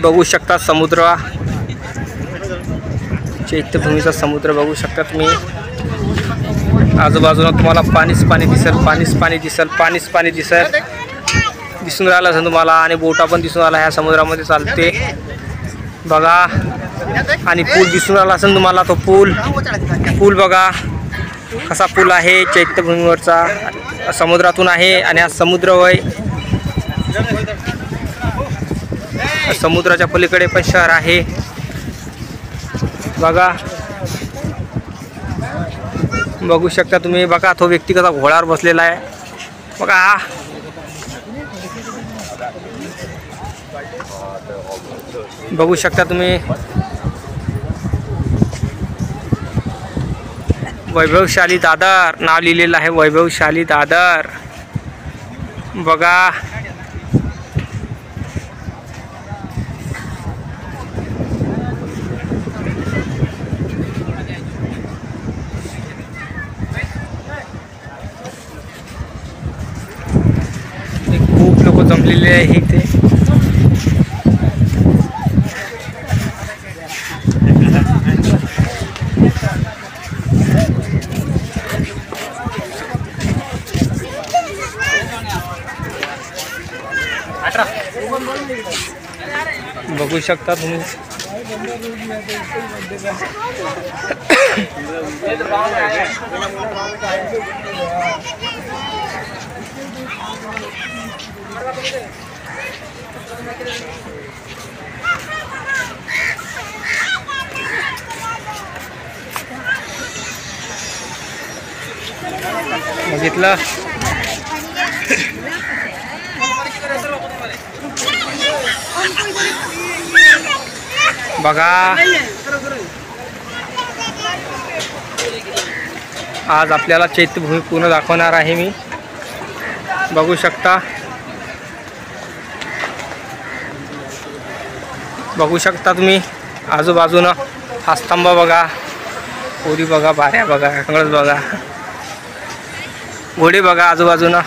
बघू शकता समुद्र, चैत्यभूमीचा समुद्र बघू शकता तुम्ही। आजूबाजूला तुम्हाला पाणीच पाणी दिसेल, पाणीच पाणी दिसेल, दिसून राहिलं असेल तुम्हाला। आणि बोटा पण दिसून आला ह्या समुद्रामध्ये चालते बघा। आणि पूल दिसून राहिला असेल तुम्हाला, तो पूल बघा कसा पूल आहे, चैत्यभूमीवरचा समुद्रातून आहे। आणि हा समुद्र वय समुद्राच्या पलीकडे पण शहर आहे बघा। बघू शकता तुम्ही बघा, तो व्यक्ती कसा घोड्यावर बसलेला आहे बघा। बघू शकता तुम्ही वैभवशाली दादर नाव लिहिलेलं आहे, वैभवशाली दादर बघा। खूप लोक जमलेले आहे इथे। बघू शकता तुम्ही बघितलं बघा। आज आपल्याला चैत्यभूमी पूर्ण दाखवणार आहे मी, बघू शकता। बघू शकता तुम्ही आजूबाजूनं हा स्तंभ बघा, पोरी बघा, बाऱ्या बघा, सगळंच बघा, घोडे बघा आजूबाजूनं।